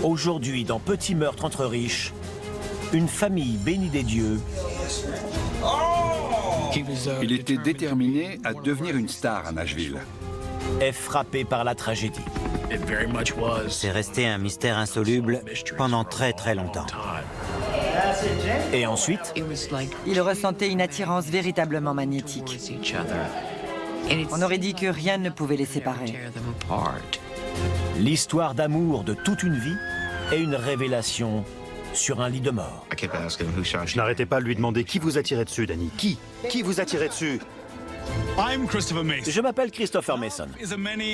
Aujourd'hui, dans Petit meurtre entre riches, une famille bénie des dieux. Il était déterminé à devenir une star à Nashville. Est frappée par la tragédie. C'est resté un mystère insoluble pendant très longtemps. Et ensuite, Il ressentait une attirance véritablement magnétique. On aurait dit que rien ne pouvait les séparer. l'histoire d'amour de toute une vie est une révélation sur un lit de mort. Je n'arrêtais pas de lui demander qui vous a tiré dessus, Danny. Qui vous a tiré dessus? Je m'appelle Christopher Mason.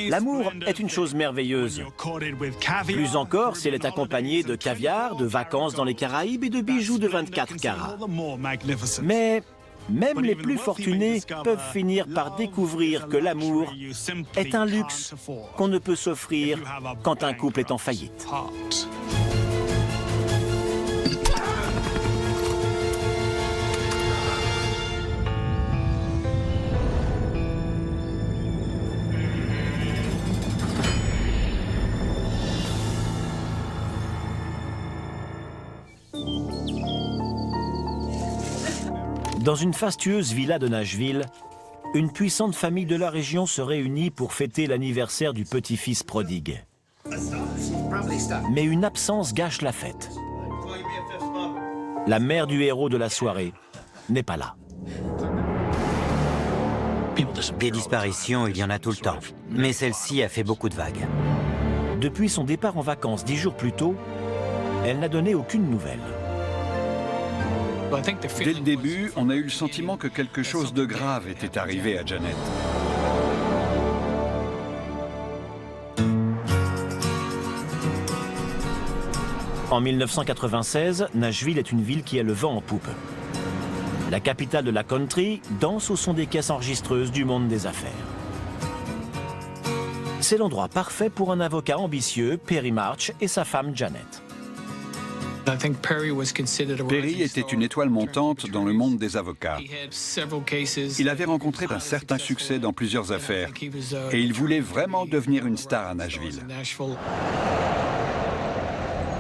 L'amour est une chose merveilleuse. Plus encore si elle est accompagnée de caviar, de vacances dans les Caraïbes et de bijoux de 24 carats. Mais même les plus fortunés peuvent finir par découvrir que l'amour est un luxe qu'on ne peut s'offrir quand un couple est en faillite. Dans une fastueuse villa de Nashville, une puissante famille de la région se réunit pour fêter l'anniversaire du petit-fils prodigue. Mais une absence gâche la fête. La mère du héros de la soirée n'est pas là. Des disparitions, il y en a tout le temps. Mais celle-ci a fait beaucoup de vagues. Depuis son départ en vacances 10 jours plus tôt, elle n'a donné aucune nouvelle. Dès le début, on a eu le sentiment que quelque chose de grave était arrivé à Janet. En 1996, Nashville est une ville qui a le vent en poupe. La capitale de la country danse au son des caisses enregistreuses du monde des affaires. C'est l'endroit parfait pour un avocat ambitieux, Perry March, et sa femme Janet. Perry était une étoile montante dans le monde des avocats. Il avait rencontré un certain succès dans plusieurs affaires et il voulait vraiment devenir une star à Nashville.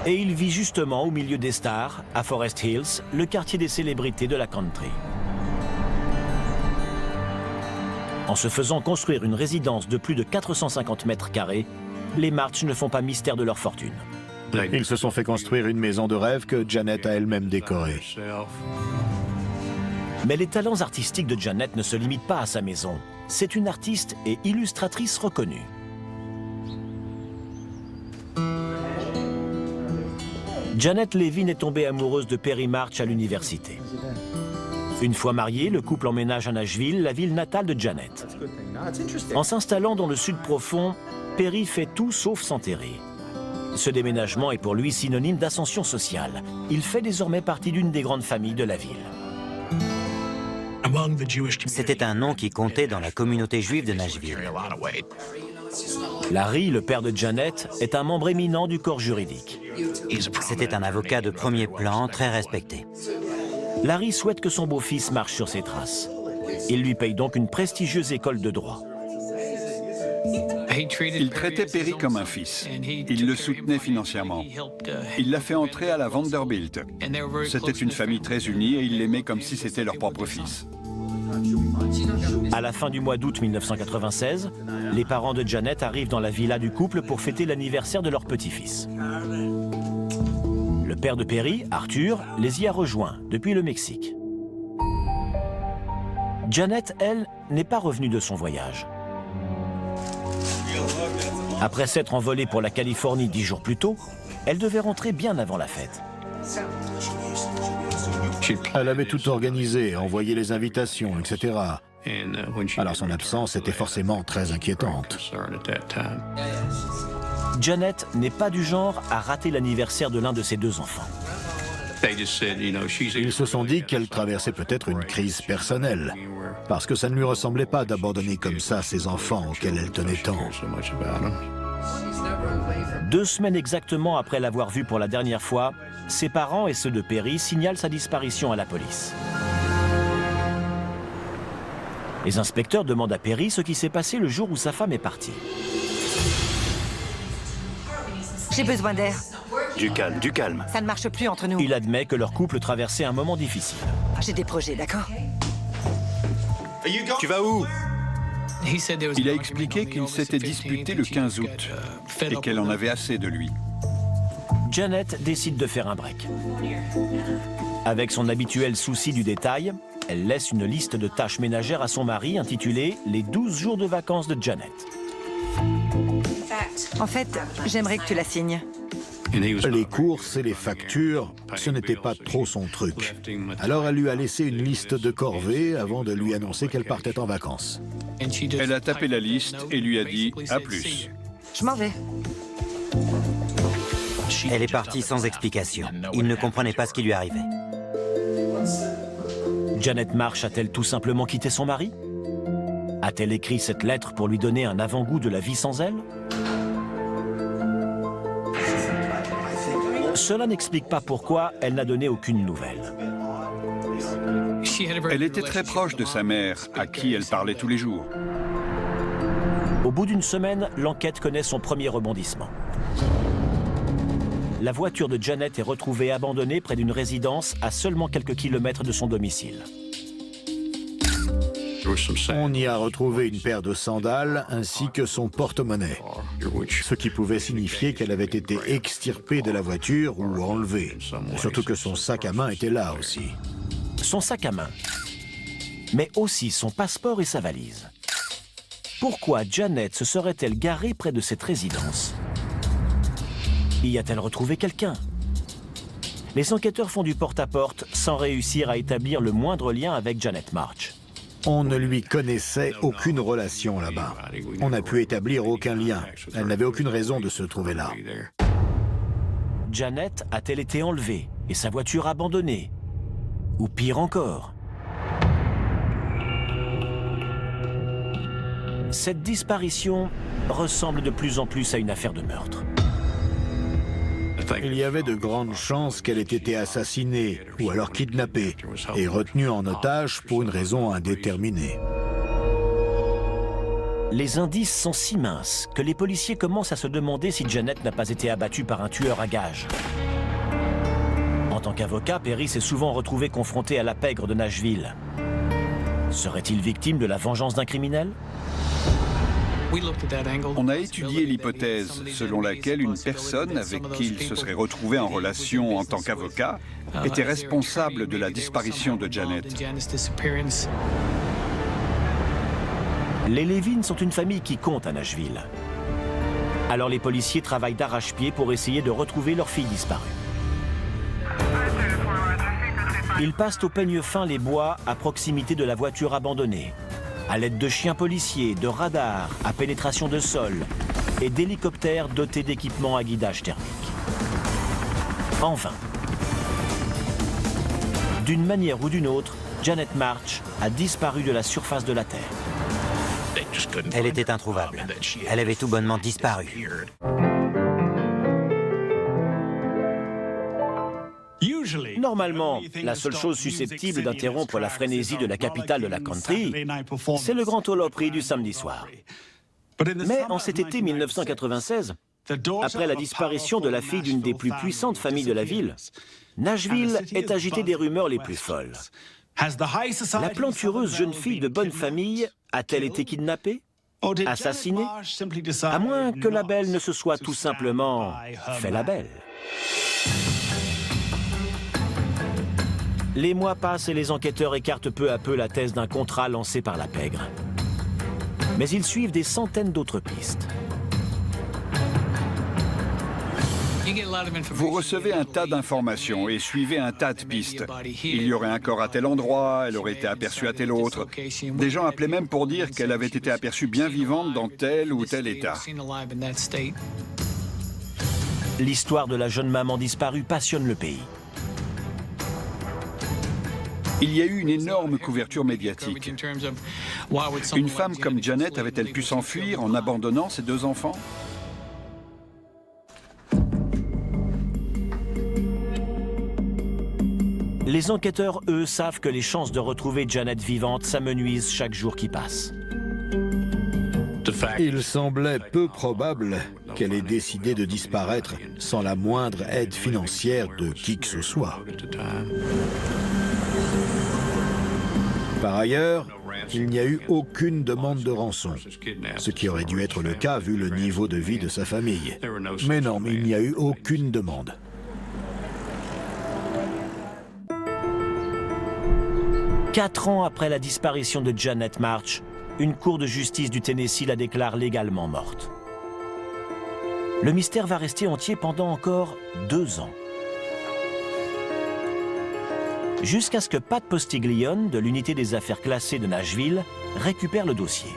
Et il vit justement au milieu des stars, à Forest Hills, le quartier des célébrités de la country. En se faisant construire une résidence de plus de 450 mètres carrés, les March ne font pas mystère de leur fortune. Ils se sont fait construire une maison de rêve que Janet a elle-même décorée. Mais les talents artistiques de Janet ne se limitent pas à sa maison. C'est une artiste et illustratrice reconnue. Janet Levin est tombée amoureuse de Perry March à l'université. Une fois mariés, le couple emménage à Nashville, la ville natale de Janet. En s'installant dans le sud profond, Perry fait tout sauf s'enterrer. Ce déménagement est pour lui synonyme d'ascension sociale. Il fait désormais partie d'une des grandes familles de la ville. C'était un nom qui comptait dans la communauté juive de Nashville. Larry, le père de Janet, est un membre éminent du corps juridique. C'était un avocat de premier plan, très respecté. Larry souhaite que son beau-fils marche sur ses traces. Il lui paye donc une prestigieuse école de droit. Il traitait Perry comme un fils. Il le soutenait financièrement. Il l'a fait entrer à la Vanderbilt. C'était une famille très unie et il l'aimait comme si c'était leur propre fils. À la fin du mois d'août 1996, les parents de Janet arrivent dans la villa du couple pour fêter l'anniversaire de leur petit-fils. Le père de Perry, Arthur, les y a rejoints depuis le Mexique. Janet, elle, n'est pas revenue de son voyage. Après s'être envolée pour la Californie 10 jours plus tôt, elle devait rentrer bien avant la fête. Elle avait tout organisé, envoyé les invitations, etc. Alors son absence était forcément très inquiétante. Janet n'est pas du genre à rater l'anniversaire de l'un de ses deux enfants. Ils se sont dit qu'elle traversait peut-être une crise personnelle, parce que ça ne lui ressemblait pas d'abandonner comme ça ses enfants auxquels elle tenait tant. 2 semaines exactement après l'avoir vu pour la dernière fois, ses parents et ceux de Perry signalent sa disparition à la police. Les inspecteurs demandent à Perry ce qui s'est passé le jour où sa femme est partie. J'ai besoin d'air. Du calme, du calme. Ça ne marche plus entre nous. Il admet que leur couple traversait un moment difficile. J'ai des projets, d'accord? Tu vas où? Il a expliqué qu'il s'était disputé le 15 août et qu'elle en avait assez de lui. Janet décide de faire un break. Avec son habituel souci du détail, elle laisse une liste de tâches ménagères à son mari intitulée « Les 12 jours de vacances de Janet ». En fait, j'aimerais que tu la signes. Les courses et les factures, ce n'était pas trop son truc. Alors elle lui a laissé une liste de corvées avant de lui annoncer qu'elle partait en vacances. Elle a tapé la liste et lui a dit « à plus ». Je m'en vais. Elle est partie sans explication. Il ne comprenait pas ce qui lui arrivait. Janet March a-t-elle tout simplement quitté son mari? A-t-elle écrit cette lettre pour lui donner un avant-goût de la vie sans elle? Cela n'explique pas pourquoi elle n'a donné aucune nouvelle. Elle était très proche de sa mère, à qui elle parlait tous les jours. Au bout d'une semaine, l'enquête connaît son premier rebondissement. La voiture de Janet est retrouvée abandonnée près d'une résidence à seulement quelques kilomètres de son domicile. On y a retrouvé une paire de sandales ainsi que son porte-monnaie, ce qui pouvait signifier qu'elle avait été extirpée de la voiture ou enlevée. Surtout que son sac à main était là aussi. Son sac à main, mais aussi son passeport et sa valise. Pourquoi Janet se serait-elle garée près de cette résidence? Y a-t-elle retrouvé quelqu'un? Les enquêteurs font du porte-à-porte sans réussir à établir le moindre lien avec Janet March. On ne lui connaissait aucune relation là-bas. On n'a pu établir aucun lien. Elle n'avait aucune raison de se trouver là. Janet a-t-elle été enlevée et sa voiture abandonnée? Ou pire encore? Cette disparition ressemble de plus en plus à une affaire de meurtre. Il y avait de grandes chances qu'elle ait été assassinée ou alors kidnappée et retenue en otage pour une raison indéterminée. Les indices sont si minces que les policiers commencent à se demander si Janet n'a pas été abattue par un tueur à gages. En tant qu'avocat, Perry s'est souvent retrouvé confronté à la pègre de Nashville. Serait-il victime de la vengeance d'un criminel? On a étudié l'hypothèse selon laquelle une personne avec qui il se serait retrouvé en relation en tant qu'avocat était responsable de la disparition de Janet. Les Levin sont une famille qui compte à Nashville. Alors les policiers travaillent d'arrache-pied pour essayer de retrouver leur fille disparue. Ils passent au peigne fin les bois à proximité de la voiture abandonnée, à l'aide de chiens policiers, de radars à pénétration de sol et d'hélicoptères dotés d'équipements à guidage thermique. En vain. D'une manière ou d'une autre, Janet March a disparu de la surface de la Terre. Elle était introuvable. Elle avait tout bonnement disparu. Normalement, la seule chose susceptible d'interrompre la frénésie de la capitale de la country, c'est le grand Ole-Opry du samedi soir. Mais en cet été 1996, après la disparition de la fille d'une des plus puissantes familles de la ville, Nashville est agitée des rumeurs les plus folles. La plantureuse jeune fille de bonne famille a-t-elle été kidnappée? Assassinée? À moins que la belle ne se soit tout simplement fait la belle. Les mois passent et les enquêteurs écartent peu à peu la thèse d'un contrat lancé par la pègre. Mais ils suivent des centaines d'autres pistes. Vous recevez un tas d'informations et suivez un tas de pistes. Il y aurait un corps à tel endroit, elle aurait été aperçue à tel autre. Des gens appelaient même pour dire qu'elle avait été aperçue bien vivante dans tel ou tel état. L'histoire de la jeune maman disparue passionne le pays. Il y a eu une énorme couverture médiatique. Une femme comme Janet avait-elle pu s'enfuir en abandonnant ses deux enfants? Les enquêteurs, eux, savent que les chances de retrouver Janet vivante s'amenuisent chaque jour qui passe. Il semblait peu probable qu'elle ait décidé de disparaître sans la moindre aide financière de qui que ce soit. Par ailleurs, il n'y a eu aucune demande de rançon, ce qui aurait dû être le cas vu le niveau de vie de sa famille. Mais non, il n'y a eu aucune demande. Quatre ans après la disparition de Janet March, une cour de justice du Tennessee la déclare légalement morte. Le mystère va rester entier pendant encore 2 ans. Jusqu'à ce que Pat Postiglione, de l'unité des affaires classées de Nashville, récupère le dossier.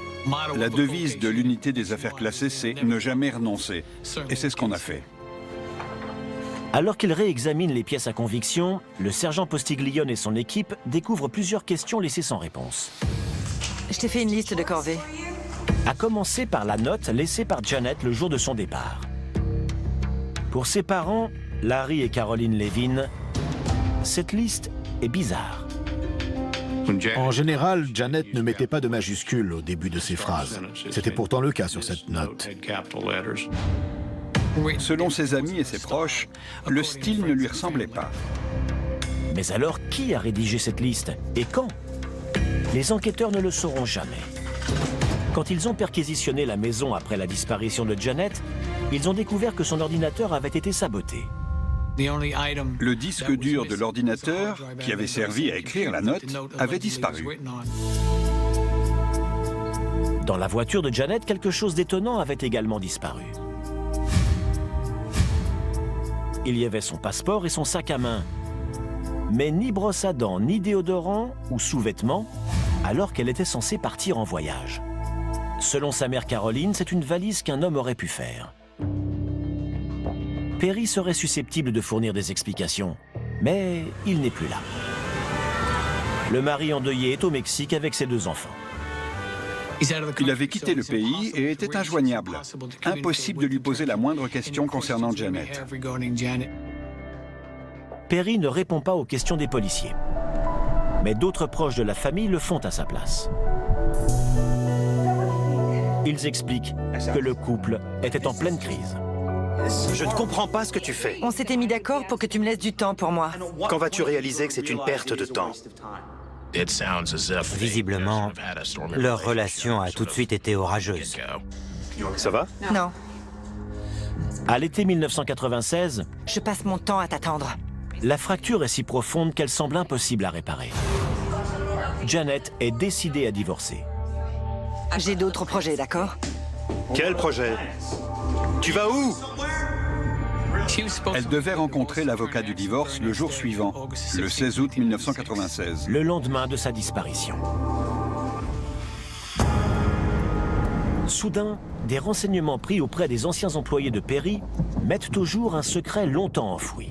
La devise de l'unité des affaires classées, c'est « ne jamais renoncer ». Et c'est ce qu'on a fait. Alors qu'il réexamine les pièces à conviction, le sergent Postiglione et son équipe découvrent plusieurs questions laissées sans réponse. Je t'ai fait une liste de corvées. À commencer par la note laissée par Janet le jour de son départ. Pour ses parents, Larry et Caroline Levin, cette liste est bizarre. En général, Janet ne mettait pas de majuscules au début de ses phrases. C'était pourtant le cas sur cette note. Selon ses amis et ses proches, le style ne lui ressemblait pas. Mais alors, qui a rédigé cette liste et quand? Les enquêteurs ne le sauront jamais. Quand ils ont perquisitionné la maison après la disparition de Janet, ils ont découvert que son ordinateur avait été saboté. Le disque dur de l'ordinateur, qui avait servi à écrire la note, avait disparu. Dans la voiture de Janet, quelque chose d'étonnant avait également disparu. Il y avait son passeport et son sac à main. Mais ni brosse à dents, ni déodorant ou sous-vêtements, alors qu'elle était censée partir en voyage. Selon sa mère Caroline, c'est une valise qu'un homme aurait pu faire. Perry serait susceptible de fournir des explications, mais il n'est plus là. Le mari endeuillé est au Mexique avec ses 2 enfants. Il avait quitté le pays et était injoignable. Impossible de lui poser la moindre question concernant Janet. Perry ne répond pas aux questions des policiers. Mais d'autres proches de la famille le font à sa place. Ils expliquent que le couple était en pleine crise. Je ne comprends pas ce que tu fais. On s'était mis d'accord pour que tu me laisses du temps pour moi. Quand vas-tu réaliser que c'est une perte de temps? Visiblement, leur relation a tout de suite été orageuse. Ça va? Non, À l'été 1996, je passe mon temps à t'attendre. la fracture est si profonde qu'elle semble impossible à réparer. Janet est décidée à divorcer. J'ai d'autres projets, d'accord? Quel projet? Tu vas où? Elle devait rencontrer l'avocat du divorce le jour suivant, le 16 août 1996. Le lendemain de sa disparition. Soudain, des renseignements pris auprès des anciens employés de Perry mettent au jour un secret longtemps enfoui.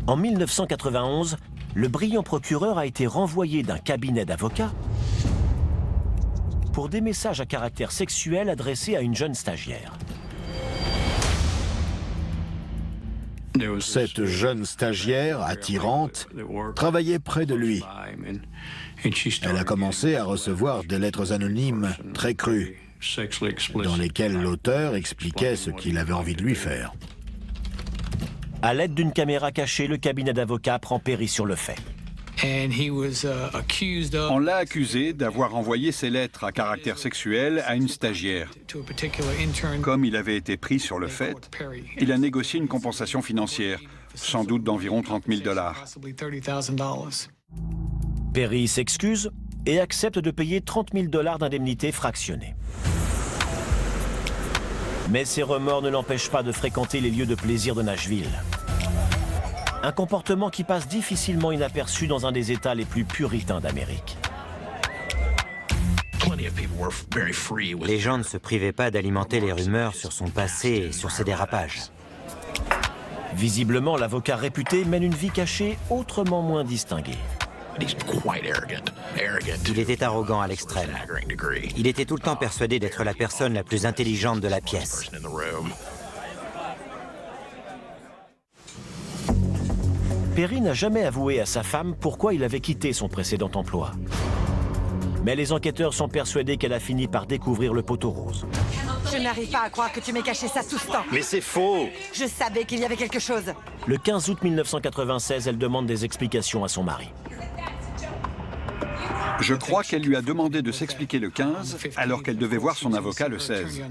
En 1991, le brillant procureur a été renvoyé d'un cabinet d'avocats pour des messages à caractère sexuel adressés à une jeune stagiaire. Cette jeune stagiaire, attirante, travaillait près de lui. Elle a commencé à recevoir des lettres anonymes très crues, dans lesquelles l'auteur expliquait ce qu'il avait envie de lui faire. À l'aide d'une caméra cachée, le cabinet d'avocats prend Perry sur le fait. On l'a accusé d'avoir envoyé ces lettres à caractère sexuel à une stagiaire. Comme il avait été pris sur le fait, il a négocié une compensation financière, sans doute d'environ $30 000. Perry s'excuse et accepte de payer $30 000 d'indemnité fractionnée. Mais ses remords ne l'empêchent pas de fréquenter les lieux de plaisir de Nashville. Un comportement qui passe difficilement inaperçu dans un des États les plus puritains d'Amérique. Les gens ne se privaient pas d'alimenter les rumeurs sur son passé et sur ses dérapages. Visiblement, l'avocat réputé mène une vie cachée autrement moins distinguée. Il était arrogant à l'extrême. Il était tout le temps persuadé d'être la personne la plus intelligente de la pièce. Perry n'a jamais avoué à sa femme pourquoi il avait quitté son précédent emploi. Mais les enquêteurs sont persuadés qu'elle a fini par découvrir le poteau rose. Je n'arrive pas à croire que tu m'aies caché ça tout ce temps. Mais c'est faux! Je savais qu'il y avait quelque chose. Le 15 août 1996, elle demande des explications à son mari. Je crois qu'elle lui a demandé de s'expliquer le 15, alors qu'elle devait voir son avocat le 16.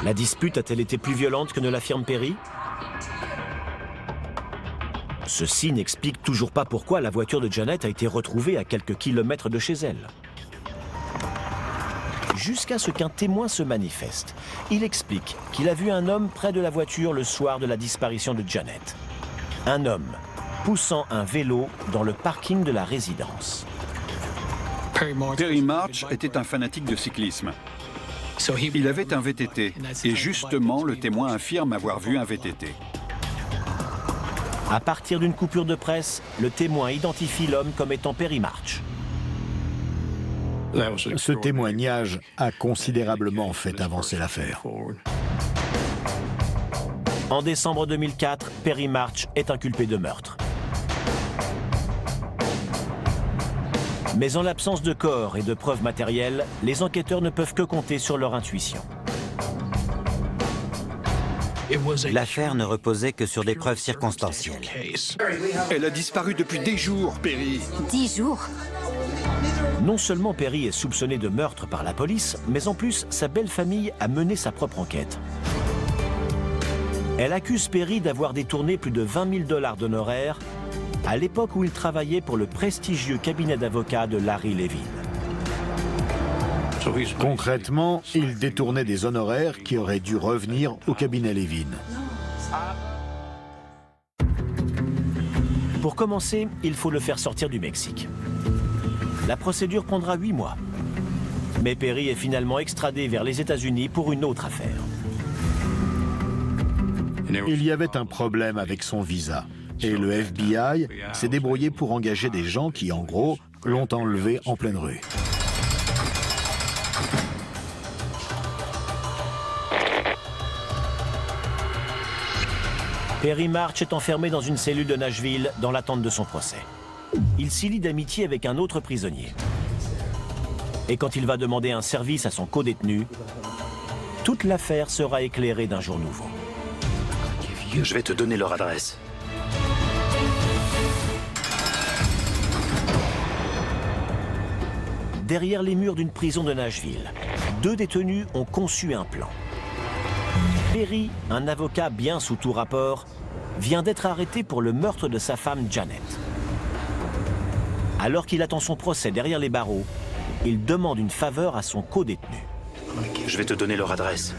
La dispute a-t-elle été plus violente que ne l'affirme Perry? Ceci n'explique toujours pas pourquoi la voiture de Janet a été retrouvée à quelques kilomètres de chez elle. Jusqu'à ce qu'un témoin se manifeste. Il explique qu'il a vu un homme près de la voiture le soir de la disparition de Janet. Un homme poussant un vélo dans le parking de la résidence. Perry March était un fanatique de cyclisme. Il avait un VTT, et justement, le témoin affirme avoir vu un VTT. À partir d'une coupure de presse, le témoin identifie l'homme comme étant Perry March. Ce témoignage a considérablement fait avancer l'affaire. En décembre 2004, Perry March est inculpé de meurtre. Mais en l'absence de corps et de preuves matérielles, les enquêteurs ne peuvent que compter sur leur intuition. L'affaire ne reposait que sur des preuves circonstancielles. Elle a disparu depuis des jours, Perry. 10 jours? Non seulement Perry est soupçonné de meurtre par la police, mais en plus, sa belle famille a mené sa propre enquête. Elle accuse Perry d'avoir détourné plus de 20 000 $ d'honoraires à l'époque où il travaillait pour le prestigieux cabinet d'avocats de Larry Levin. Concrètement, il détournait des honoraires qui auraient dû revenir au cabinet Levin. Pour commencer, il faut le faire sortir du Mexique. La procédure prendra 8 mois. Mais Perry est finalement extradé vers les États-Unis pour une autre affaire. Il y avait un problème avec son visa. Et le FBI s'est débrouillé pour engager des gens qui, en gros, l'ont enlevé en pleine rue. Perry March est enfermé dans une cellule de Nashville dans l'attente de son procès. Il s'y lie d'amitié avec un autre prisonnier. Et quand il va demander un service à son codétenu, toute l'affaire sera éclairée d'un jour nouveau. Je vais te donner leur adresse. Derrière les murs d'une prison de Nashville, 2 détenus ont conçu un plan. Perry, un avocat bien sous tout rapport, vient d'être arrêté pour le meurtre de sa femme Janet. Alors qu'il attend son procès derrière les barreaux, il demande une faveur à son codétenu. Je vais te donner leur adresse.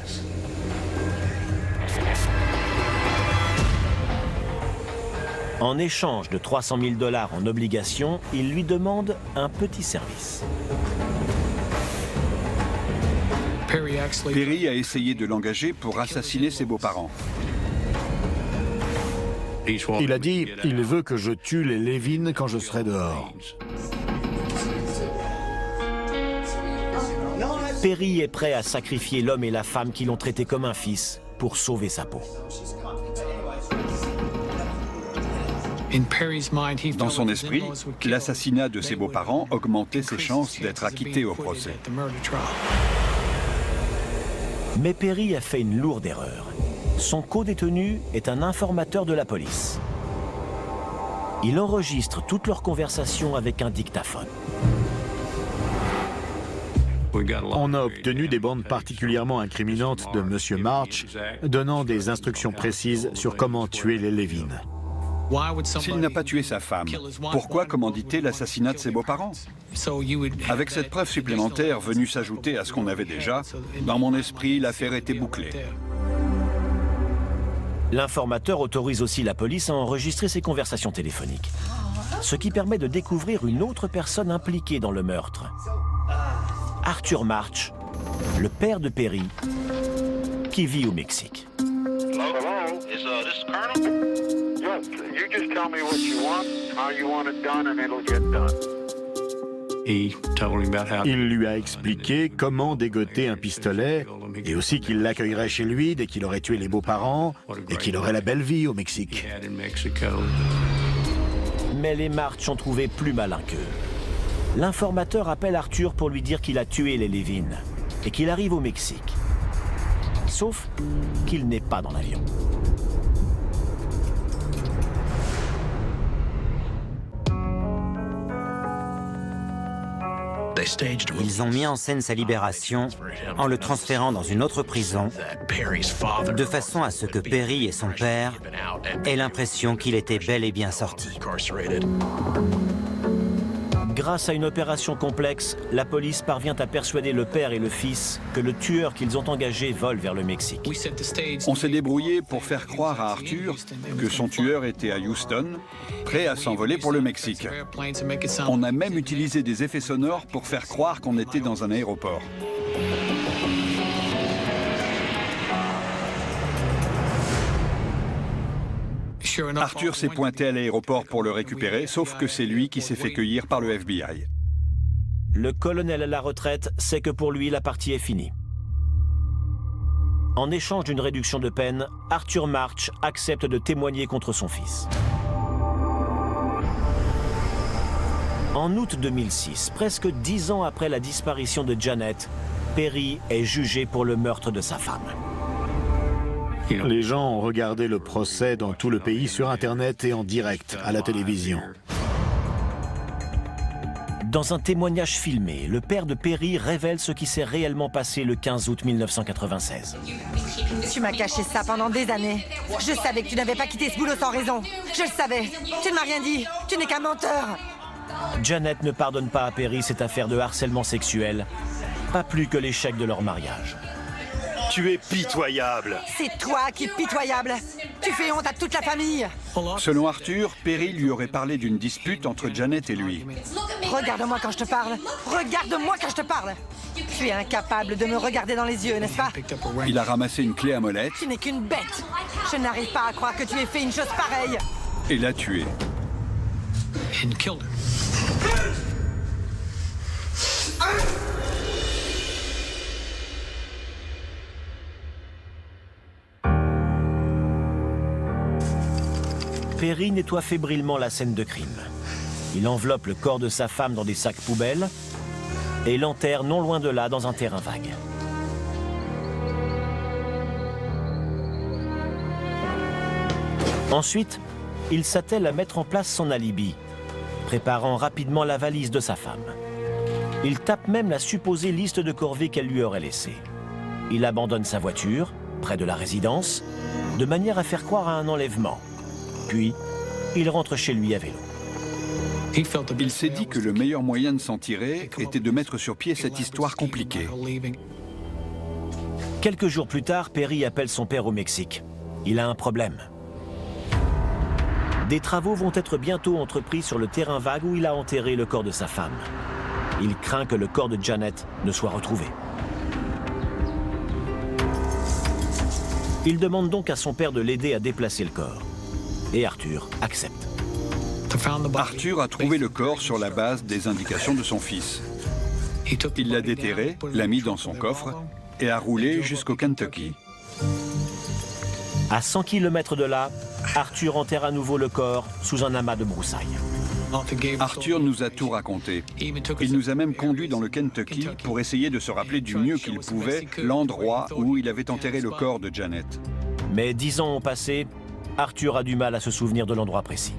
En échange de 300 000 $ en obligations, il lui demande un petit service. Perry a essayé de l'engager pour assassiner ses beaux-parents. Il a dit « Il veut que je tue les Levin quand je serai dehors ». Perry est prêt à sacrifier l'homme et la femme qui l'ont traité comme un fils pour sauver sa peau. Dans son esprit, l'assassinat de ses beaux-parents augmentait ses chances d'être acquitté au procès. Mais Perry a fait une lourde erreur. Son codétenu est un informateur de la police. Il enregistre toutes leurs conversations avec un dictaphone. On a obtenu des bandes particulièrement incriminantes de M. March, donnant des instructions précises sur comment tuer les Levin. S'il n'a pas tué sa femme, pourquoi commanditer l'assassinat de ses beaux-parents? Avec cette preuve supplémentaire venue s'ajouter à ce qu'on avait déjà, dans mon esprit, l'affaire était bouclée. L'informateur autorise aussi la police à enregistrer ses conversations téléphoniques, ce qui permet de découvrir une autre personne impliquée dans le meurtre. Arthur March, le père de Perry, qui vit au Mexique. Il lui a expliqué comment dégoter un pistolet et aussi qu'il l'accueillerait chez lui dès qu'il aurait tué les beaux-parents et qu'il aurait la belle vie au Mexique. Mais les March ont trouvé plus malin qu'eux. L'informateur appelle Arthur pour lui dire qu'il a tué les Levin et qu'il arrive au Mexique. Sauf qu'il n'est pas dans l'avion. Ils ont mis en scène sa libération en le transférant dans une autre prison, de façon à ce que Perry et son père aient l'impression qu'il était bel et bien sorti. Grâce à une opération complexe, la police parvient à persuader le père et le fils que le tueur qu'ils ont engagé vole vers le Mexique. On s'est débrouillé pour faire croire à Arthur que son tueur était à Houston, prêt à s'envoler pour le Mexique. On a même utilisé des effets sonores pour faire croire qu'on était dans un aéroport. Arthur s'est pointé à l'aéroport pour le récupérer, sauf que c'est lui qui s'est fait cueillir par le FBI. Le colonel à la retraite sait que pour lui, la partie est finie. En échange d'une réduction de peine, Arthur March accepte de témoigner contre son fils. En août 2006, presque 10 ans après la disparition de Janet, Perry est jugé pour le meurtre de sa femme. Les gens ont regardé le procès dans tout le pays sur Internet et en direct à la télévision. Dans un témoignage filmé, le père de Perry révèle ce qui s'est réellement passé le 15 août 1996. Tu m'as caché ça pendant des années. Je savais que tu n'avais pas quitté ce boulot sans raison. Je le savais. Tu ne m'as rien dit. Tu n'es qu'un menteur. Janet ne pardonne pas à Perry cette affaire de harcèlement sexuel, pas plus que l'échec de leur mariage. Tu es pitoyable. C'est toi qui es pitoyable. Tu fais honte à toute la famille. Selon Arthur, Perry lui aurait parlé d'une dispute entre Janet et lui. Regarde-moi quand je te parle. Regarde-moi quand je te parle. Tu es incapable de me regarder dans les yeux, n'est-ce pas? Il a ramassé une clé à molette Tu n'es qu'une bête. Je n'arrive pas à croire que tu aies fait une chose pareille. et l'a tué. Perry nettoie fébrilement la scène de crime. Il enveloppe le corps de sa femme dans des sacs poubelles et l'enterre non loin de là dans un terrain vague. Ensuite, il s'attelle à mettre en place son alibi, préparant rapidement la valise de sa femme. Il tape même la supposée liste de corvées qu'elle lui aurait laissée. Il abandonne sa voiture, près de la résidence, de manière à faire croire à un enlèvement. Puis, il rentre chez lui à vélo. Il s'est dit que le meilleur moyen de s'en tirer était de mettre sur pied cette histoire compliquée. Quelques jours plus tard, Perry appelle son père au Mexique. Il a un problème. Des travaux vont être bientôt entrepris sur le terrain vague où il a enterré le corps de sa femme. Il craint que le corps de Janet ne soit retrouvé. Il demande donc à son père de l'aider à déplacer le corps. Et Arthur accepte. Arthur a trouvé le corps sur la base des indications de son fils. Il l'a déterré, l'a mis dans son coffre et a roulé jusqu'au Kentucky. À 100 km de là, Arthur enterre à nouveau le corps sous un amas de broussailles. Arthur nous a tout raconté. Il nous a même conduits dans le Kentucky pour essayer de se rappeler du mieux qu'il pouvait l'endroit où il avait enterré le corps de Janet. Mais 10 ans ont passé, Arthur a du mal à se souvenir de l'endroit précis.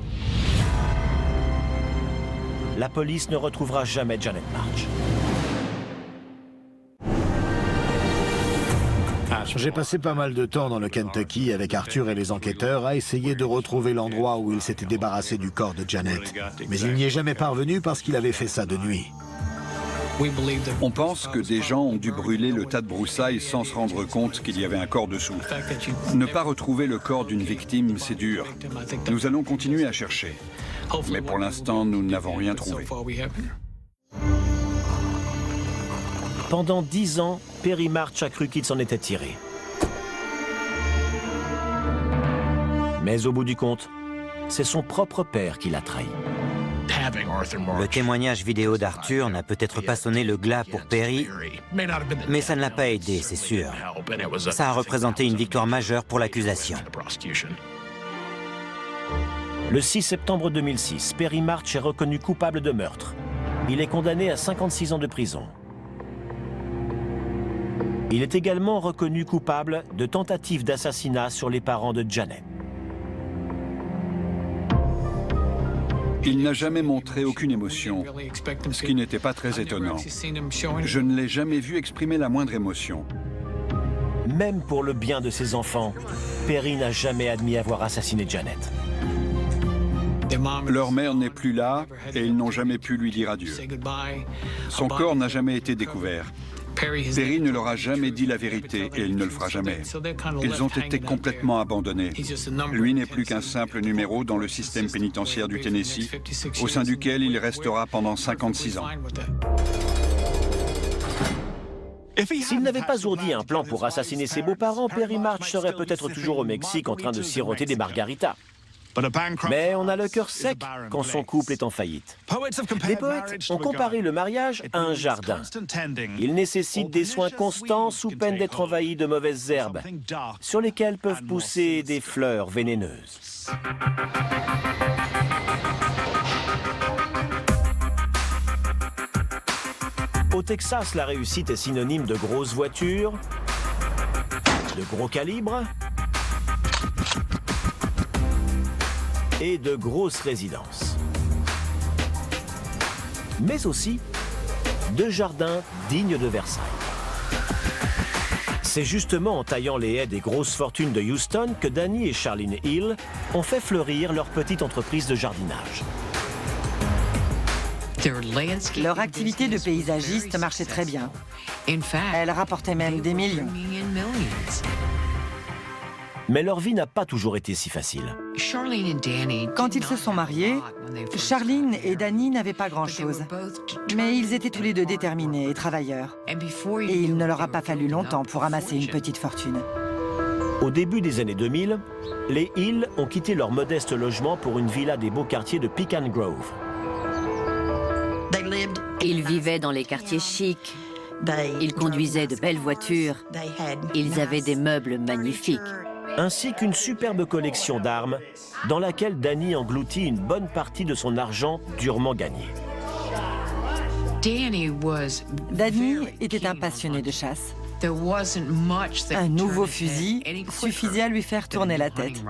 La police ne retrouvera jamais Janet March. J'ai passé pas mal de temps dans le Kentucky avec Arthur et les enquêteurs à essayer de retrouver l'endroit où il s'était débarrassé du corps de Janet. Mais il n'y est jamais parvenu parce qu'il avait fait ça de nuit. On pense que des gens ont dû brûler le tas de broussailles sans se rendre compte qu'il y avait un corps dessous. Ne pas retrouver le corps d'une victime, c'est dur. Nous allons continuer à chercher. Mais pour l'instant, nous n'avons rien trouvé. Pendant 10 ans, Perry March a cru qu'il s'en était tiré. Mais au bout du compte, c'est son propre père qui l'a trahi. Le témoignage vidéo d'Arthur n'a peut-être pas sonné le glas pour Perry, mais ça ne l'a pas aidé, c'est sûr. Ça a représenté une victoire majeure pour l'accusation. Le 6 septembre 2006, Perry March est reconnu coupable de meurtre. Il est condamné à 56 ans de prison. Il est également reconnu coupable de tentative d'assassinat sur les parents de Janet. Il n'a jamais montré aucune émotion, ce qui n'était pas très étonnant. Je ne l'ai jamais vu exprimer la moindre émotion. Même pour le bien de ses enfants, Perry n'a jamais admis avoir assassiné Janet. Leur mère n'est plus là et ils n'ont jamais pu lui dire adieu. Son corps n'a jamais été découvert. Perry ne leur a jamais dit la vérité et il ne le fera jamais. Ils ont été complètement abandonnés. Lui n'est plus qu'un simple numéro dans le système pénitentiaire du Tennessee, au sein duquel il restera pendant 56 ans. S'il n'avait pas ourdi un plan pour assassiner ses beaux-parents, Perry March serait peut-être toujours au Mexique en train de siroter des margaritas. Mais on a le cœur sec quand son couple est en faillite. Les poètes ont comparé le mariage à un jardin. Il nécessite des soins constants sous peine d'être envahi de mauvaises herbes, sur lesquelles peuvent pousser des fleurs vénéneuses. Au Texas, la réussite est synonyme de grosses voitures, de gros calibres et de grosses résidences. Mais aussi de jardins dignes de Versailles. C'est justement en taillant les haies des grosses fortunes de Houston que Danny et Charlene Hill ont fait fleurir leur petite entreprise de jardinage. Leur activité de paysagiste marchait très bien. Elle rapportait même des millions. Mais leur vie n'a pas toujours été si facile. Quand ils se sont mariés, Charlene et Danny n'avaient pas grand-chose. Mais ils étaient tous les deux déterminés et travailleurs. Et il ne leur a pas fallu longtemps pour amasser une petite fortune. Au début des années 2000, les Hill ont quitté leur modeste logement pour une villa des beaux quartiers de Pecan Grove. Ils vivaient dans les quartiers chics. Ils conduisaient de belles voitures. Ils avaient des meubles magnifiques. Ainsi qu'une superbe collection d'armes dans laquelle Danny engloutit une bonne partie de son argent durement gagné. Danny était un passionné de chasse. Un nouveau fusil suffisait à lui faire tourner la tête.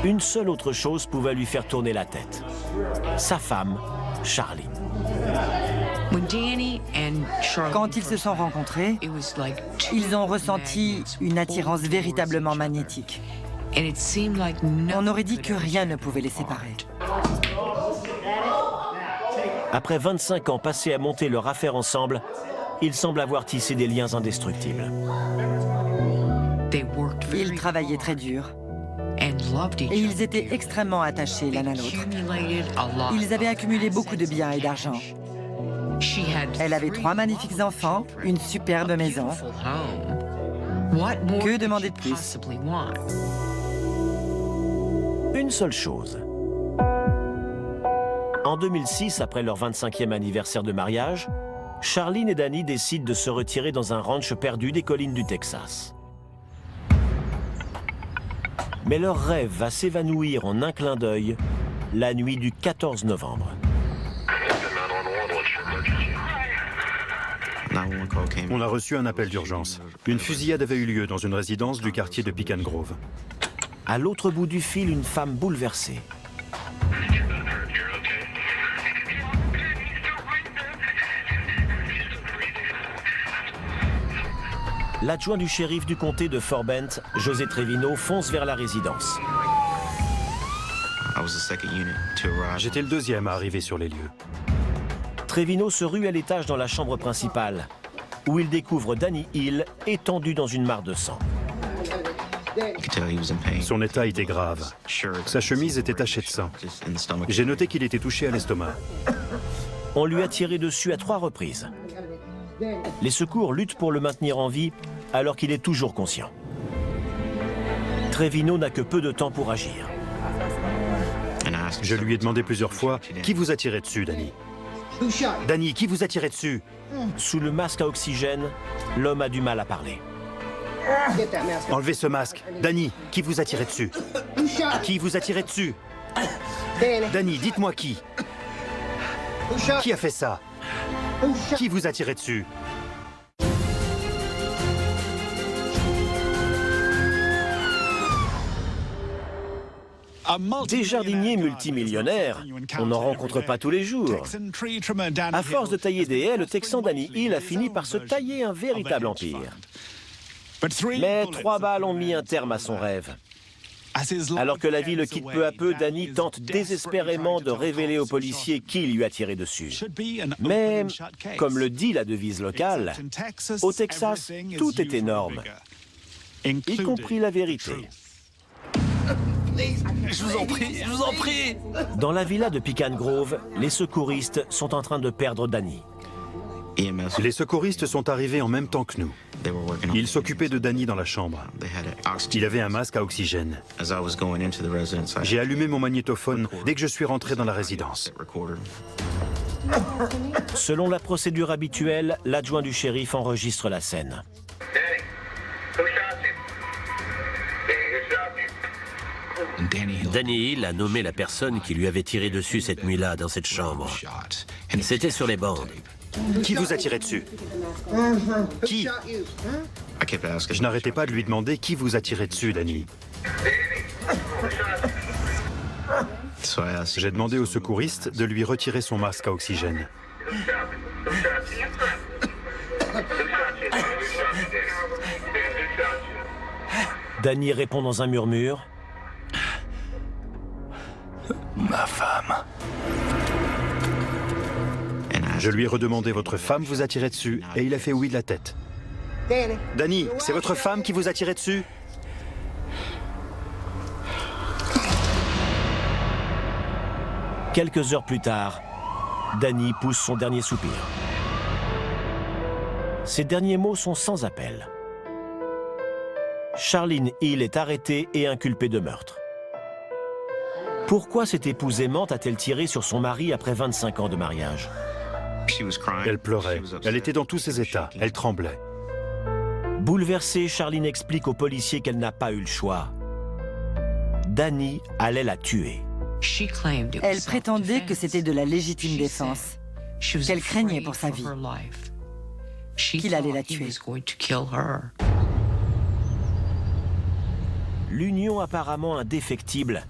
Une seule autre chose pouvait lui faire tourner la tête. Sa femme, Charlene. Quand ils se sont rencontrés, ils ont ressenti une attirance véritablement magnétique. On aurait dit que rien ne pouvait les séparer. Après 25 ans passés à monter leur affaire ensemble, ils semblent avoir tissé des liens indestructibles. Ils travaillaient très dur. Et ils étaient extrêmement attachés l'un à l'autre. Ils avaient accumulé beaucoup de biens et d'argent. Elle avait 3 magnifiques enfants, une superbe maison. Que demander de plus? Une seule chose. En 2006, après leur 25e anniversaire de mariage, Charlene et Danny décident de se retirer dans un ranch perdu des collines du Texas. Mais leur rêve va s'évanouir en un clin d'œil la nuit du 14 novembre. On a reçu un appel d'urgence. Une fusillade avait eu lieu dans une résidence du quartier de Pecan Grove. À l'autre bout du fil, une femme bouleversée. L'adjoint du shérif du comté de Fort Bend, José Trevino, fonce vers la résidence. J'étais le deuxième à arriver sur les lieux. Trevino se rue à l'étage dans la chambre principale, où il découvre Danny Hill étendu dans une mare de sang. Son état était grave. Sa chemise était tachée de sang. J'ai noté qu'il était touché à l'estomac. On lui a tiré dessus à 3 reprises. Les secours luttent pour le maintenir en vie alors qu'il est toujours conscient. Trevino n'a que peu de temps pour agir. Je lui ai demandé plusieurs fois « Qui vous a tiré dessus, Danny ?» « Danny, qui vous a tiré dessus ?» Sous le masque à oxygène, l'homme a du mal à parler. « Enlevez ce masque. Danny, qui vous a tiré dessus ? Qui vous a tiré dessus ? Danny, dites-moi qui. Qui a fait ça? Qui vous a tiré dessus? Des jardiniers multimillionnaires, on n'en rencontre pas tous les jours. À force de tailler des haies, le Texan Danny Hill a fini par se tailler un véritable empire. Mais 3 balles ont mis un terme à son rêve. Alors que la vie le quitte peu à peu, Danny tente désespérément de révéler aux policiers qui lui a tiré dessus. Mais, comme le dit la devise locale, au Texas, tout est énorme, y compris la vérité. Je vous en prie, je vous en prie! Dans la villa de Pecan Grove, les secouristes sont en train de perdre Danny. Les secouristes sont arrivés en même temps que nous. Ils s'occupaient de Danny dans la chambre. Il avait un masque à oxygène. J'ai allumé mon magnétophone dès que je suis rentré dans la résidence. Selon la procédure habituelle, l'adjoint du shérif enregistre la scène. Danny Hill a nommé la personne qui lui avait tiré dessus cette nuit-là dans cette chambre. C'était sur les bandes. Qui vous a tiré dessus? Qui? Je n'arrêtais pas de lui demander qui vous a tiré dessus, Danny. J'ai demandé au secouriste de lui retirer son masque à oxygène. Danny répond dans un murmure. Ma femme. Je lui ai redemandé « Votre femme vous a tiré dessus ?» et il a fait oui de la tête. Danny, c'est votre femme qui vous a tiré dessus? Quelques heures plus tard, Danny pousse son dernier soupir. Ses derniers mots sont sans appel. Charlene Hill est arrêtée et inculpée de meurtre. Pourquoi cette épouse aimante a-t-elle tiré sur son mari après 25 ans de mariage? Elle pleurait. Elle était dans tous ses états. Elle tremblait. Bouleversée, Charlene explique aux policiers qu'elle n'a pas eu le choix. Danny allait la tuer. Elle prétendait que c'était de la légitime défense, qu'elle craignait pour sa vie, qu'il allait la tuer. L'union apparemment indéfectible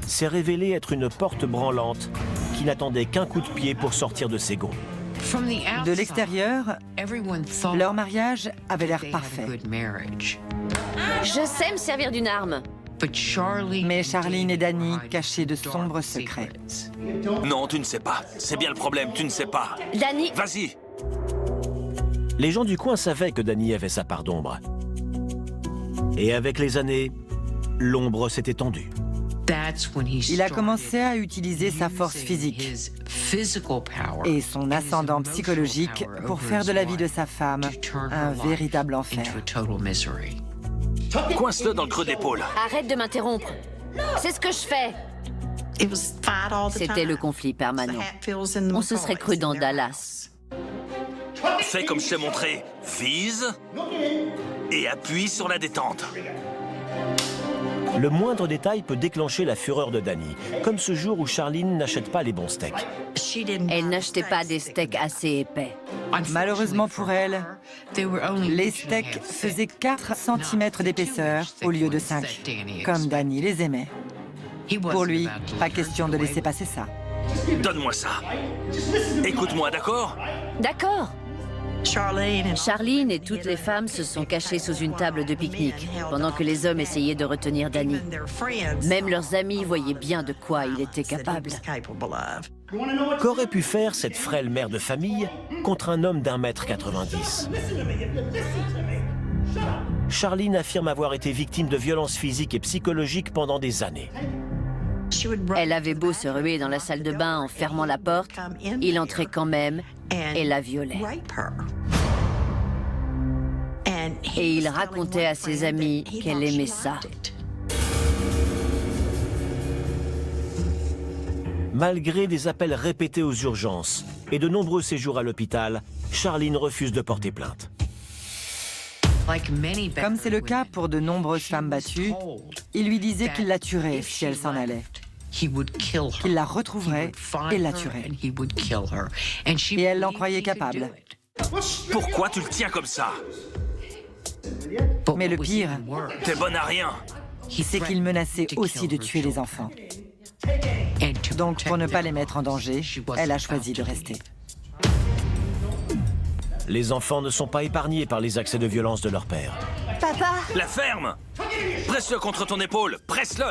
s'est révélée être une porte branlante qui n'attendait qu'un coup de pied pour sortir de ses gonds. De l'extérieur, leur mariage avait l'air parfait. Je sais me servir d'une arme. Mais Charlene et Danny cachaient de sombres secrets. Non, tu ne sais pas. C'est bien le problème, tu ne sais pas. Danny... Vas-y. Les gens du coin savaient que Danny avait sa part d'ombre. Et avec les années, l'ombre s'est étendue. Il a commencé à utiliser sa force physique et son ascendant psychologique pour faire de la vie de sa femme un véritable enfer. Coince-le dans le creux d'épaule. Arrête de m'interrompre. C'est ce que je fais. C'était le conflit permanent. On se serait cru dans Dallas. Fais comme je t'ai montré. Vise et appuie sur la détente. Le moindre détail peut déclencher la fureur de Danny, comme ce jour où Charlene n'achète pas les bons steaks. Elle n'achetait pas des steaks assez épais. Malheureusement pour elle, les steaks faisaient 4 cm d'épaisseur au lieu de 5, comme Danny les aimait. Pour lui, pas question de laisser passer ça. Donne-moi ça. Écoute-moi, d'accord? D'accord. Charlene et toutes les femmes se sont cachées sous une table de pique-nique pendant que les hommes essayaient de retenir Danny. Même leurs amis voyaient bien de quoi il était capable. Qu'aurait pu faire cette frêle mère de famille contre un homme d'1,90 m? Charlene affirme avoir été victime de violences physiques et psychologiques pendant des années. Elle avait beau se ruer dans la salle de bain en fermant la porte, il entrait quand même et la violait. Et il racontait à ses amis qu'elle aimait ça. Malgré des appels répétés aux urgences et de nombreux séjours à l'hôpital, Charlene refuse de porter plainte. Comme c'est le cas pour de nombreuses femmes battues, il lui disait qu'il la tuerait si elle s'en allait. qu'il la retrouverait et la tuerait. Et elle l'en croyait capable. Pourquoi tu le tiens comme ça? Mais le pire, T'es bonne à rien. c'est qu'il menaçait aussi de tuer les enfants. Donc, pour ne pas les mettre en danger, elle a choisi de rester. Les enfants ne sont pas épargnés par les accès de violence de leur père. Papa! La ferme! Presse-le contre ton épaule, presse-le!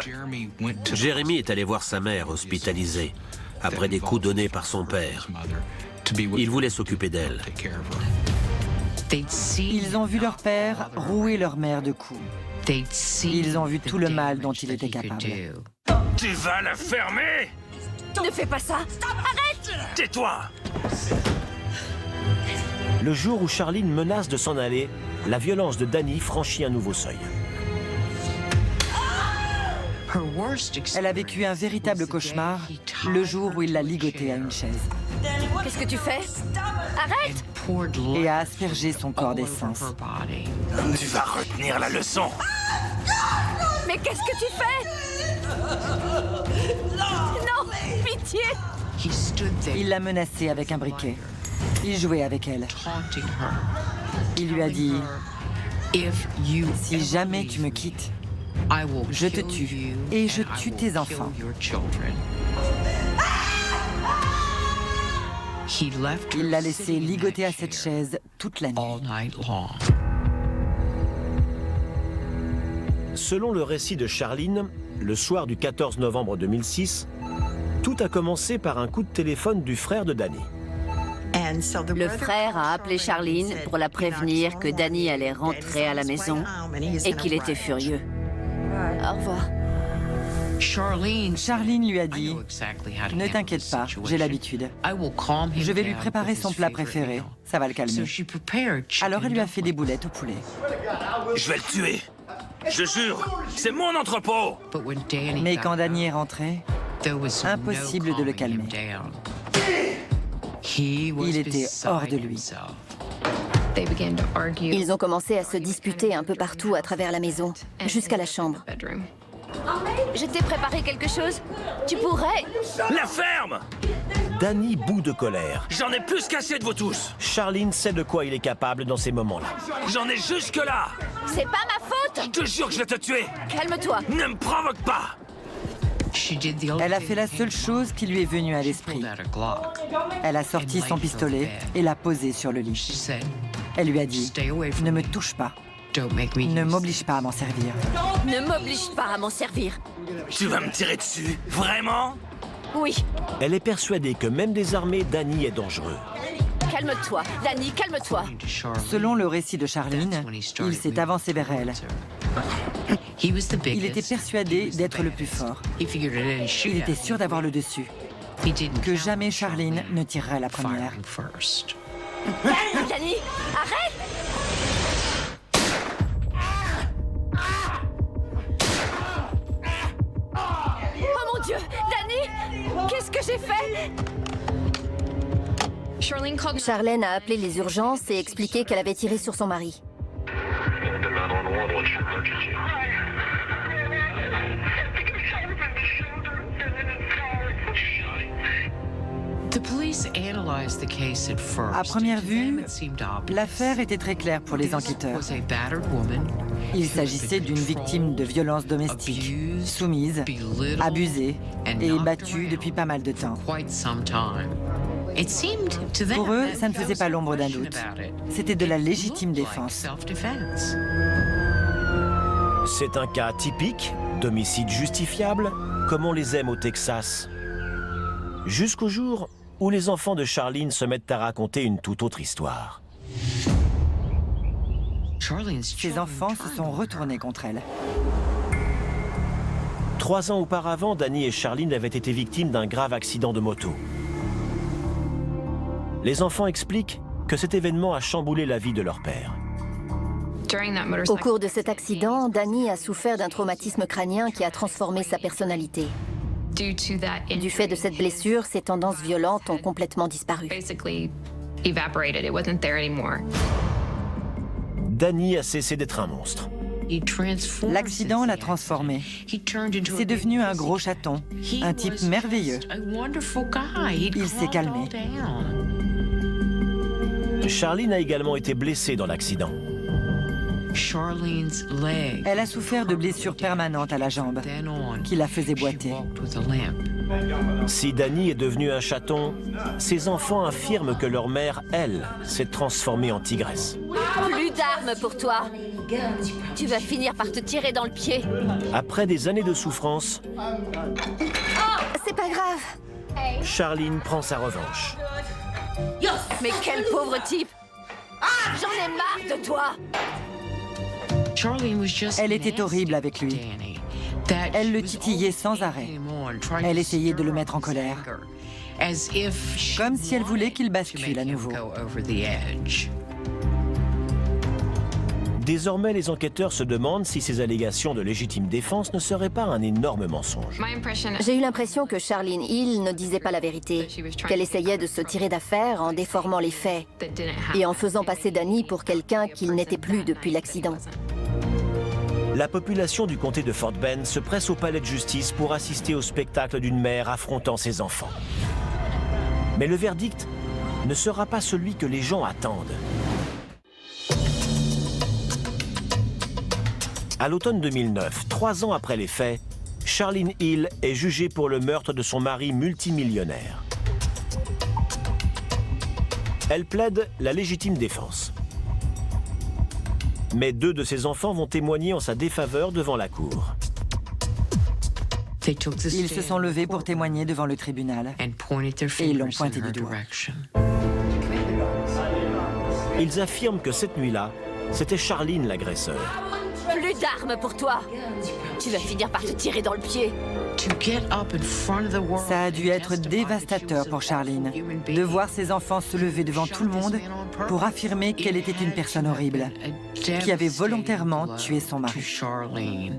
Jérémy est allé voir sa mère hospitalisée, après des coups donnés par son père. Il voulait s'occuper d'elle. Ils ont vu leur père rouer leur mère de coups. Ils ont vu tout le mal dont il était capable. Tu vas la fermer? Ne fais pas ça! Arrête! Tais-toi! Le jour où Charline menace de s'en aller, la violence de Danny franchit un nouveau seuil. Elle a vécu un véritable cauchemar le jour où il l'a ligotée à une chaise Qu'est-ce que tu fais? Arrête! et a aspergé son corps d'essence. Tu vas retenir la leçon! Mais qu'est-ce que tu fais? Non! Pitié! Il l'a menacée avec un briquet. Il jouait avec elle. Il lui a dit « Si jamais tu me quittes, je te tue et je tue tes enfants. » Il l'a laissée ligoter à cette chaise toute la nuit. Selon le récit de Charline, le soir du 14 novembre 2006, tout a commencé par un coup de téléphone du frère de Danny. Le frère a appelé Charline pour la prévenir que Danny allait rentrer à la maison et qu'il était furieux. Au revoir. Charline lui a dit « Ne t'inquiète pas, j'ai l'habitude. Je vais lui préparer son plat préféré, ça va le calmer. » Alors elle lui a fait des boulettes au poulet. Je vais le tuer! Je jure, c'est mon entrepôt! Mais quand Danny est rentré, impossible de le calmer. Il était hors de lui. Ils ont commencé à se disputer un peu partout à travers la maison, jusqu'à la chambre. Je t'ai préparé quelque chose. Tu pourrais... La ferme! Danny bout de colère. J'en ai plus qu'assez de vous tous! Charline sait de quoi il est capable dans ces moments-là. J'en ai jusque-là! C'est pas ma faute! Je te jure que je vais te tuer! Calme-toi. Ne me provoque pas! Elle a fait la seule chose qui lui est venue à l'esprit. Elle a sorti son pistolet et l'a posé sur le lit. Elle lui a dit « Ne me touche pas. Ne m'oblige pas à m'en servir. » Ne m'oblige pas à m'en servir. Tu vas me tirer dessus? Vraiment? Oui. Elle est persuadée que même désarmé, Danny est dangereux. Calme-toi. Danny, calme-toi. Selon le récit de Charline, il s'est avancé vers elle. Il était persuadé d'être le plus fort. Il était sûr d'avoir le dessus. Que jamais Charline ne tirerait la première. Danny, arrête! Oh mon Dieu! Danny! Qu'est-ce que j'ai fait? Charlène a appelé les urgences et expliqué qu'elle avait tiré sur son mari. À première vue, l'affaire était très claire pour les enquêteurs. Il s'agissait d'une victime de violences domestiques, soumise, abusée et battue depuis pas mal de temps. Pour eux, ça ne faisait pas l'ombre d'un doute. C'était de la légitime défense. C'est un cas typique d'homicide justifiable, comme on les aime au Texas. Jusqu'au jour où les enfants de Charline se mettent à raconter une toute autre histoire. Ses enfants se sont retournés contre elle. 3 ans auparavant, Danny et Charline avaient été victimes d'un grave accident de moto. Les enfants expliquent que cet événement a chamboulé la vie de leur père. Au cours de cet accident, Danny a souffert d'un traumatisme crânien qui a transformé sa personnalité. Du fait de cette blessure, ses tendances violentes ont complètement disparu. Danny a cessé d'être un monstre. L'accident l'a transformé. C'est devenu un gros chaton, un type merveilleux. Il s'est calmé. Charlene a également été blessée dans l'accident. Elle a souffert de blessures permanentes à la jambe, qui la faisaient boiter. Si Danny est devenue un chaton, ses enfants affirment que leur mère, elle, s'est transformée en tigresse. Plus d'armes pour toi. Tu vas finir par te tirer dans le pied. Après des années de souffrance, C'est pas grave. Charlene prend sa revanche. Mais quel pauvre type. J'en ai marre de toi. Elle était horrible avec lui. Elle le titillait sans arrêt. Elle essayait de le mettre en colère, comme si elle voulait qu'il bascule à nouveau. Désormais, les enquêteurs se demandent si ces allégations de légitime défense ne seraient pas un énorme mensonge. J'ai eu l'impression que Charlene Hill ne disait pas la vérité, qu'elle essayait de se tirer d'affaire en déformant les faits et en faisant passer Danny pour quelqu'un qu'il n'était plus depuis l'accident. La population du comté de Fort Bend se presse au palais de justice pour assister au spectacle d'une mère affrontant ses enfants. Mais le verdict ne sera pas celui que les gens attendent. À l'automne 2009, 3 ans après les faits, Charlene Hill est jugée pour le meurtre de son mari multimillionnaire. Elle plaide la légitime défense. Mais 2 de ses enfants vont témoigner en sa défaveur devant la cour. Ils se sont levés pour témoigner devant le tribunal et ils l'ont pointé du doigt. Ils affirment que cette nuit-là, c'était Charlene l'agresseur. Plus d'armes pour toi. Tu vas finir par te tirer dans le pied. Ça a dû être dévastateur pour Charlene, de voir ses enfants se lever devant tout le monde pour affirmer qu'elle était une personne horrible, qui avait volontairement tué son mari.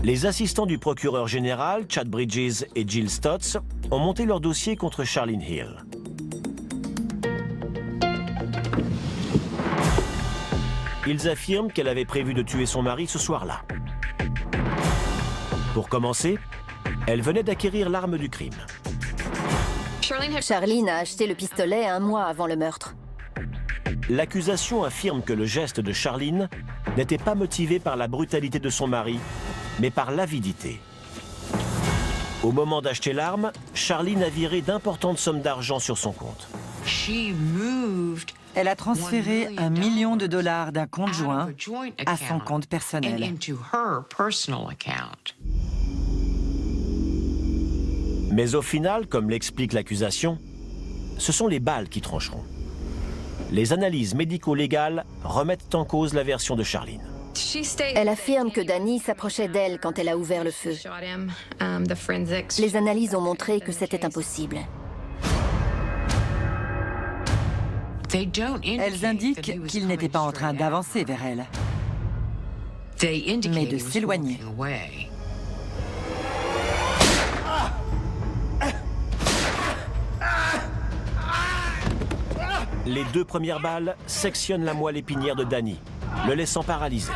Les assistants du procureur général, Chad Bridges et Jill Stotts, ont monté leur dossier contre Charlene Hill. Ils affirment qu'elle avait prévu de tuer son mari ce soir-là. Pour commencer, elle venait d'acquérir l'arme du crime. Charlene a acheté le pistolet 1 mois avant le meurtre. L'accusation affirme que le geste de Charlene n'était pas motivé par la brutalité de son mari, mais par l'avidité. Au moment d'acheter l'arme, Charlene a viré d'importantes sommes d'argent sur son compte. Elle a transféré $1 million d'un compte joint à son compte personnel. Mais au final, comme l'explique l'accusation, ce sont les balles qui trancheront. Les analyses médico-légales remettent en cause la version de Charlene. Elle affirme que Danny s'approchait d'elle quand elle a ouvert le feu. Les analyses ont montré que c'était impossible. Elles indiquent qu'il n'était pas en train d'avancer vers elle, mais de s'éloigner. Les 2 premières balles sectionnent la moelle épinière de Danny, le laissant paralysé.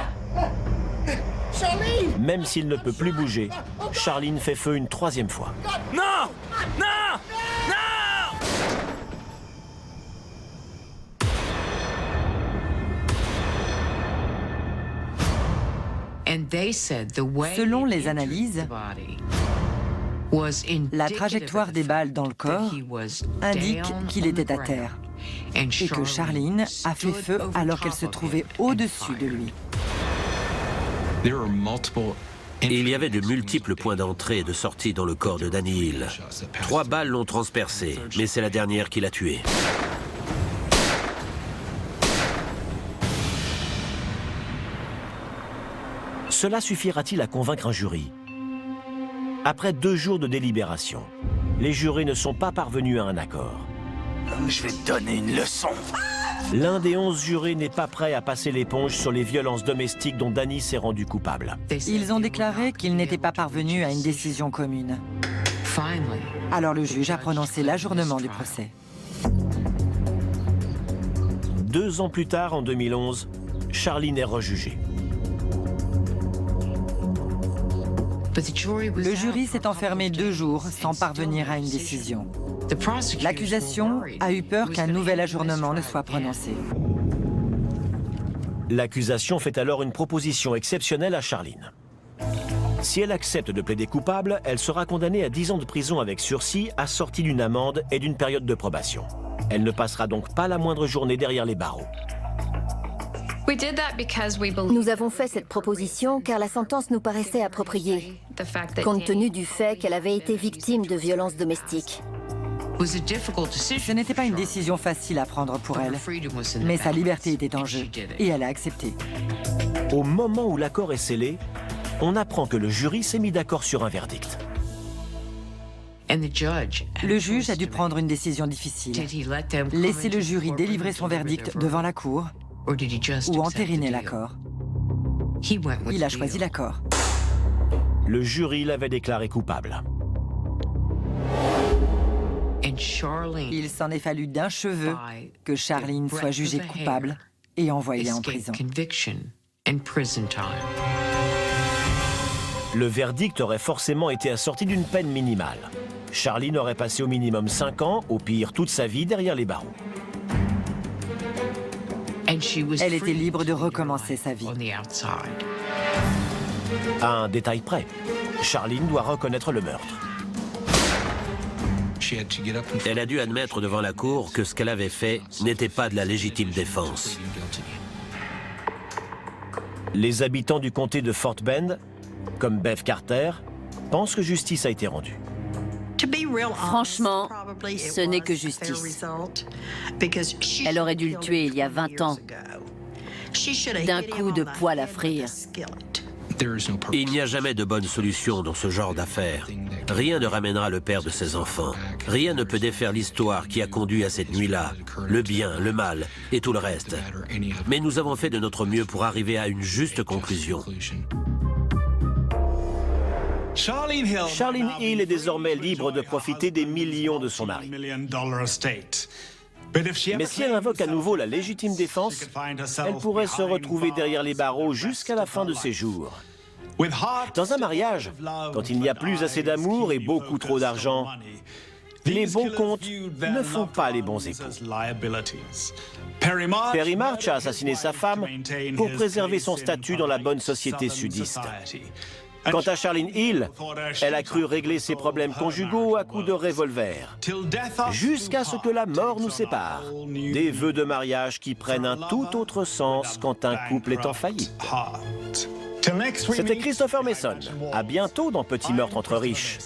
Même s'il ne peut plus bouger, Charlene fait feu une 3e fois. Non! Non! Non! Selon les analyses, la trajectoire des balles dans le corps indique qu'il était à terre et que Charlene a fait feu alors qu'elle se trouvait au-dessus de lui. Il y avait de multiples points d'entrée et de sortie dans le corps de Danny Hill. 3 balles l'ont transpercé, mais c'est la dernière qui l'a tué. Cela suffira-t-il à convaincre un jury? Après 2 jours de délibération, les jurés ne sont pas parvenus à un accord. Je vais te donner une leçon. L'un des 11 jurés n'est pas prêt à passer l'éponge sur les violences domestiques dont Danny s'est rendu coupable. Ils ont déclaré qu'ils n'étaient pas parvenus à une décision commune. Alors le juge a prononcé l'ajournement du procès. 2 ans plus tard, en 2011, Charlene est rejugée. Le jury s'est enfermé 2 jours sans parvenir à une décision. L'accusation a eu peur qu'un nouvel ajournement ne soit prononcé. L'accusation fait alors une proposition exceptionnelle à Charlene. Si elle accepte de plaider coupable, elle sera condamnée à 10 ans de prison avec sursis, assortie d'une amende et d'une période de probation. Elle ne passera donc pas la moindre journée derrière les barreaux. Nous avons fait cette proposition car la sentence nous paraissait appropriée, compte tenu du fait qu'elle avait été victime de violences domestiques. Ce n'était pas une décision facile à prendre pour elle, mais sa liberté était en jeu, et elle a accepté. Au moment où l'accord est scellé, on apprend que le jury s'est mis d'accord sur un verdict. Le juge a dû prendre une décision difficile. Laisser le jury délivrer son verdict devant la cour ou entériner l'accord. Il a choisi l'accord. Le jury l'avait déclaré coupable. Il s'en est fallu d'un cheveu que Charlene soit jugée coupable et envoyée en prison. Le verdict aurait forcément été assorti d'une peine minimale. Charlene aurait passé au minimum 5 ans, au pire toute sa vie, derrière les barreaux. Elle était libre de recommencer sa vie. À un détail près, Charlene doit reconnaître le meurtre. Elle a dû admettre devant la cour que ce qu'elle avait fait n'était pas de la légitime défense. Les habitants du comté de Fort Bend, comme Bev Carter, pensent que justice a été rendue. Franchement, ce n'est que justice. Elle aurait dû le tuer il y a 20 ans, d'un coup de poêle à frire. Il n'y a jamais de bonne solution dans ce genre d'affaires. Rien ne ramènera le père de ses enfants. Rien ne peut défaire l'histoire qui a conduit à cette nuit-là. Le bien, le mal et tout le reste. Mais nous avons fait de notre mieux pour arriver à une juste conclusion. Charlene Hill est désormais libre de profiter des millions de son mari. Mais si elle invoque à nouveau la légitime défense, elle pourrait se retrouver derrière les barreaux jusqu'à la fin de ses jours. Dans un mariage, quand il n'y a plus assez d'amour et beaucoup trop d'argent, les bons comptes ne font pas les bons époux. Perry March a assassiné sa femme pour préserver son statut dans la bonne société sudiste. Quant à Charlene Hill, elle a cru régler ses problèmes conjugaux à coups de revolver, jusqu'à ce que la mort nous sépare. Des vœux de mariage qui prennent un tout autre sens quand un couple est en faillite. C'était Christopher Mason. À bientôt dans Petit meurtre entre riches.